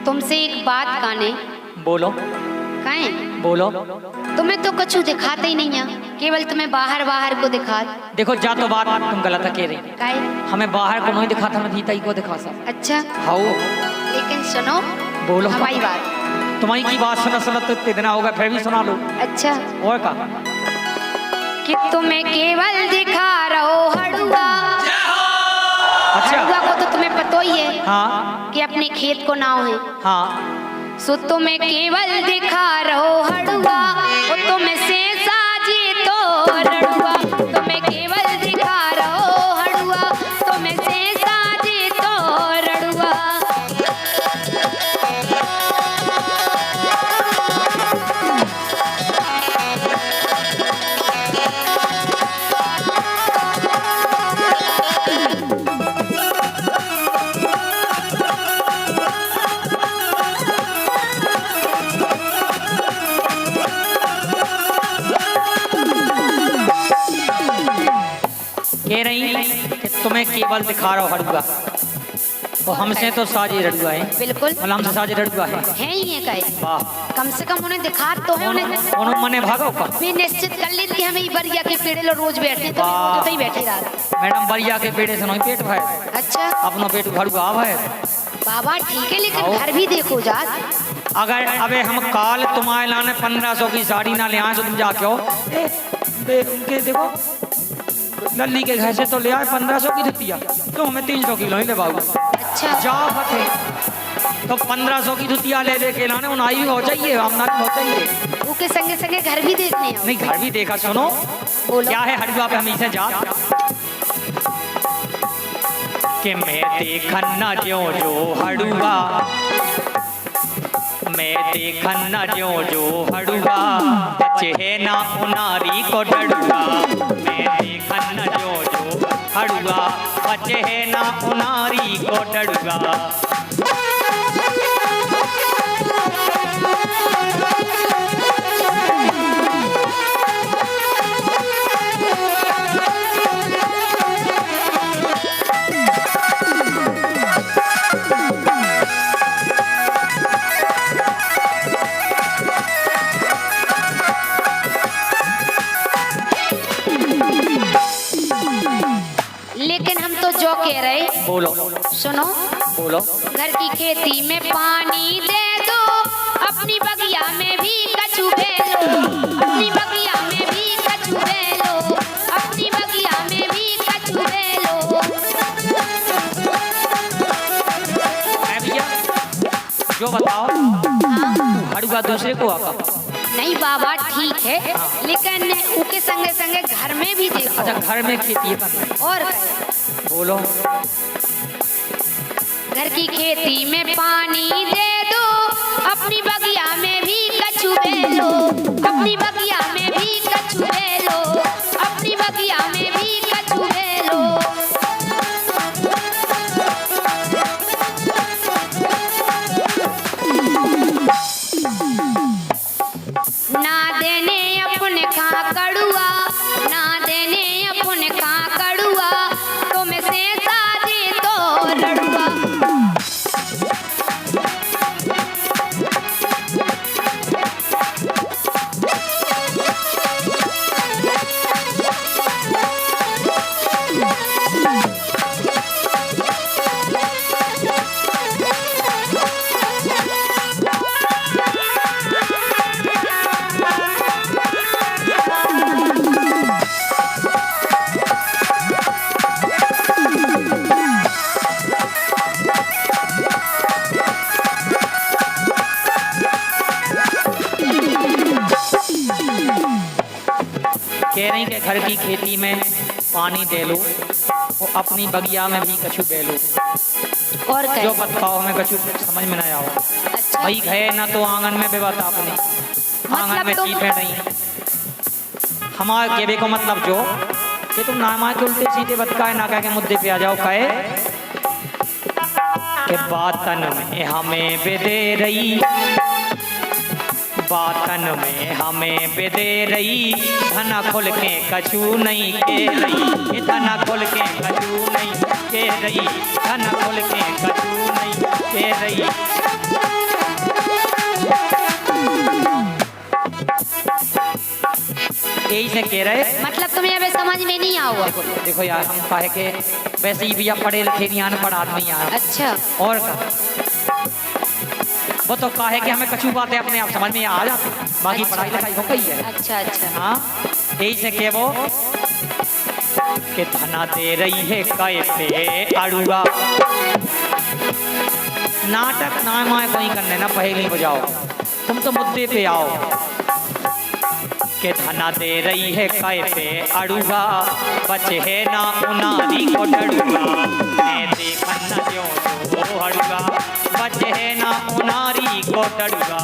तुमसे एक बात काने। बोलो। काहे? बोलो। तुम्हें तो कछु दिखाते ही नहीं है, केवल तुम्हें बाहर बाहर को दिखा। देखो जा तो बात तुम गलत कह रही। काहे? हमें बाहर को नहीं दिखाता, मैं भीतर ही को दिखा सब। अच्छा हाँ लेकिन सुनो, बोलो हमारी बात। तुम्हारी की बात सुना सुना तो इतने दिन हो गए, फिर भी सुना लो। अच्छा और का कि तुम्हें केवल दिखा रहो हड़ुआ। अच्छा हड़ुआ को तो तुम्हें पता ही है हाँ कि अपने खेत को नाव है। हाँ सो तुम्हें केवल दिखा रहो हड़ुआ, वो तुम्हें से साजे तो रड़ुआ। तुम्हें केवल दिखा रहो हड़ुआ, तुम्हें से साजे तो रड़ुआ। कह रही कि तुम्हें केवल दिखा रहा हो हड़ुआ, तो हमसे तो साजे रड़ुआ है। बिल्कुल मतलब हमसे साजे रड़ुआ है। है ही है कहे। वाह कम से कम उन्हें दिखा तो है, उन्हें उन्होंने मने भागो का भी निश्चित कर लेती कि हमें बरिया के पेड़े लो रोज बैठे तो वाह। तो ही बैठे रहा। मैडम बरिया के पेड़े से नहीं पेट भर, अच्छा अपनो पेट भड़ुआ आवा है। बाबा ठीक है, लेकिन घर भी देखो जा। अगर अबे हम काल तुम्हारे लाने 1500 की साड़ी ना ले आए तो तुम जाके हो उनके देखो लल्ली के घर से तो ले आए 1500 की धुतिया, तो हमें 300 किलो ही ले बाबू। अच्छा जा फटे तो 1500 की धुतिया ले लेके लाने उन आई हो चाहिए, हम ना हो चाहिए। उसके संगे संगे घर भी देखने आओ। नहीं घर भी देखा। सुनो बोलो। क्या है हड़ुआ पे हमेशा जा कि मैं देखन न जो जो हड़ुआ, मैं देखन न जो जो हड़ुआ, बचे ना उनारी को डड़ुआ। मैं देखन न जो जो हड़ुआ, बचे ना उनारी को डड़ुआ। लेकिन हम तो जो कह रहे, बोलो सुनो, बोलो। घर की खेती में पानी दे दो, अपनी बगिया में भी कछु बे लो। अपनी बगिया में भी कछु बे लो, अपनी बगिया में भी कछु बे लो। भैया जो बताओ हड़ुआ दूसरे को आका। नहीं बाबा ठीक है, लेकिन उसके संगे संगे घर में भी देखो। अच्छा घर में खेती है। और बोलो। घर की खेती में पानी दे दो, अपनी बगिया में भी कछु बे लो। अपनी बगिया में भी कछु बे लो, अपनी बगिया में भी कछु बे लो। ना देने अपने खा कड़ुआ, ना देने अपने खा कड़ुआ, तुम से साजे तो लड़ुआ। कह रही कि घर की खेती में पानी दे लो, वो अपनी बगिया में भी कछु दे लो। और जो क्या? बताओ हमें कछु समझ में ना आओ। अच्छा भाई गए ना तो आंगन में बेबात आपने, आंगन में तुम- चीपे नहीं। हमारे केबे को मतलब जो कि तुम ना माँ के उल्टे सीधे बतकाए ना कह के मुद्दे पे आ जाओ। कहे कि बातन में हमें बेदे रही, बातन में हमें बेदे रही, धना खोल के कछु नहीं के रही। धना खोल के कछु नहीं के रही, धना खोल के कछु नहीं के रही। यही से कह रहे। मतलब तुम्हें अभी समझ में नहीं आया। देखो देखो यार, हम काहे के वैसे ही भैया पढ़े लिखे नहीं, अनपढ़ आदमी यार। अच्छा और का वो तो काहे कि हमें कछु बातें अपने आप समझ में आ जाती, बाकी पढ़ाई लिखाई हो गई है। अच्छा अच्छा। हाँ यही से के वो कि धना दे रही है काय पे अड़ुआ। नाटक ना माए कोई करने ना, पहेली बजाओ, तुम तो मुद्दे पे आओ। के धना दे रही है काय पे अड़ुआ, बचे है ना उनारी को डड़ुआ। मैं देखन न ज्यों जो हड़ुआ, बचे है ना उनारी को डड़ुआ।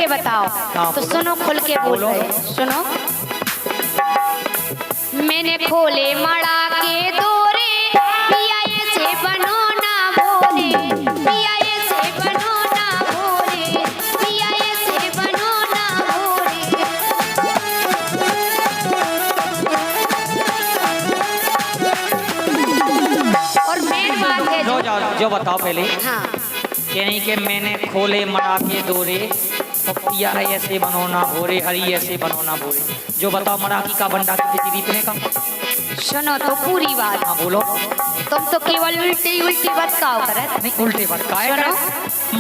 बताओ हाँ, तो सुनो, खुल के बोल रहे, सुनो। मैंने खोले मड़ा के दोरे, पिया से बनो ना भोरे, पिया से बनो ना भोरे, पिया से बनो ना भोरे। और मेन बात है जो बताओ पहले। हाँ कहीं के मैंने खोले मड़ा के दोरे, तो पिया ऐसे बनोना भोरे, हरी ऐसे बनोना भोरे। जो बताओ मराठी का बंडा की रीतने का। सुनो तो पूरी बात। हाँ बोलो। तुम तो केवल उल्टी उल्टी बात का करे। नहीं उल्टे बात का है।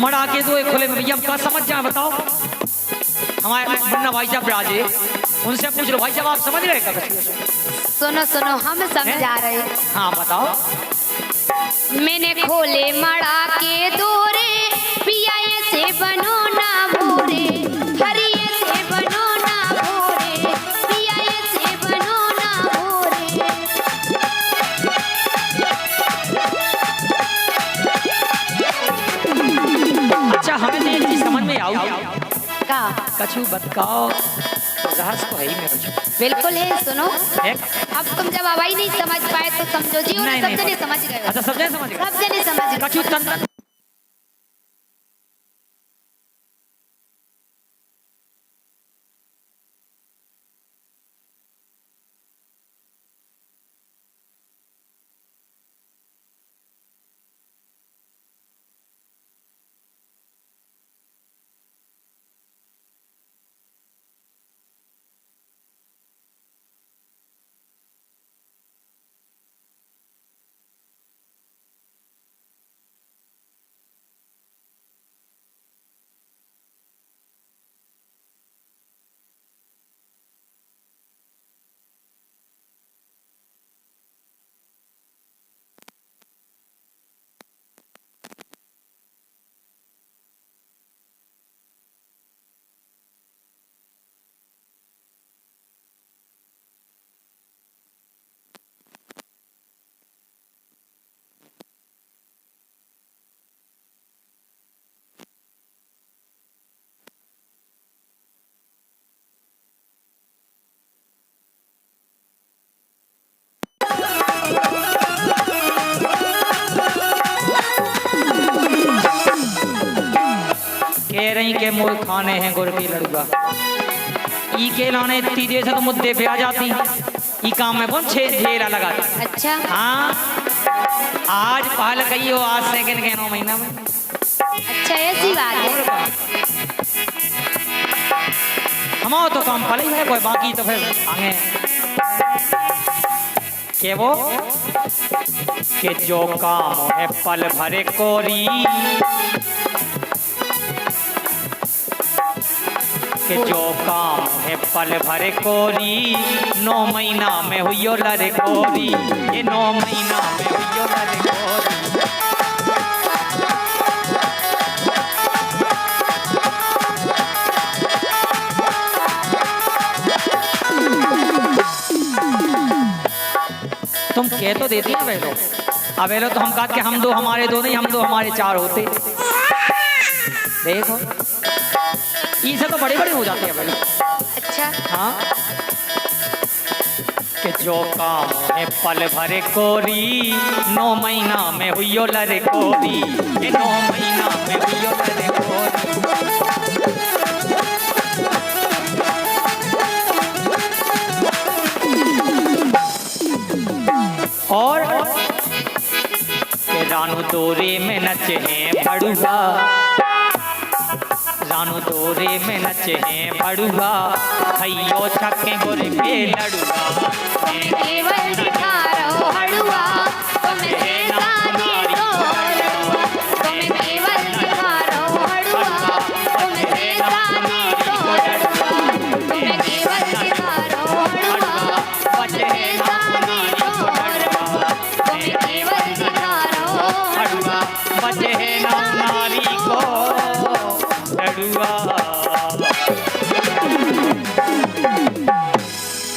मड़ा के दो खोले में भैया का समझ जाए बताओ। हमारे मुन्ना भाई साहब राजे, उनसे पूछ लो भाई साहब आप समझ रहे क्या? सुनो सुनो, हम समझा रहे। हाँ बताओ। मैंने खोले मड़ा के दोरे, पिया से बनो ना भोरे, हरी से बनो ना भोरे, पिया से बनो ना भोरे। अच्छा हमें तो एक चीज समझ में आओ का कछु बताओ, रहस्य तो है ही में कछु। बिल्कुल है, सुनो। है? अब तुम जब हवाई नहीं समझ पाए तो समझो जी, सब जने समझ गए। अच्छा सब जने समझ गए। सब जने समझ गए। कछु तंत्र कह रही के मोर खाने हैं गुड़ की लड़ुआ। ई के लाने तीजे से तो मुद्दे पे आ जाती। ई काम में कौन झेरा लगाती। अच्छा हाँ आज पहल कही हो, आज सेकंड के 9 महीना में। अच्छा ऐसी बात है। हमारा तो काम पहले ही है, कोई बाकी तो फिर आगे के वो के जो काम है पल भरे कोरी, के जो काम है पल भरे कोरी, 9 महीना में हुई लरे कोरी, ये 9 महीना में हुई लरे कोरी। तुम कह तो देती ना वेलो, अब वेलो तो हम कहा कि हम दो हमारे दो नहीं, हम दो हमारे 4 होते। देखो ये सब तो बड़े बड़े हो जाते हैं वेलो। अच्छा हाँ जो काम है पल भर कोरी 9 महीना में हुई लर कोरी, ये 9 महीना में हुई लर कोरी। और रानू दौरे में नचे हैं बड़ुआ, रानू दौरे में नचे हैं बड़ुआ, खइयो छक्के गोरे के लड़ुआ। केवल दिखा रहो हड़ुआ, तुम सेसा जी तो लड़ुआ। तुम केवल दिखा रहो हड़ुआ, तुम सेसा जी तो लड़ुआ। तुम केवल दिखा रहो हड़ुआ, तुम सेसा जी तो लड़ुआ। तुम केवल दिखा रहो हड़ुआ बचे है ना नारी को लड़ुआ।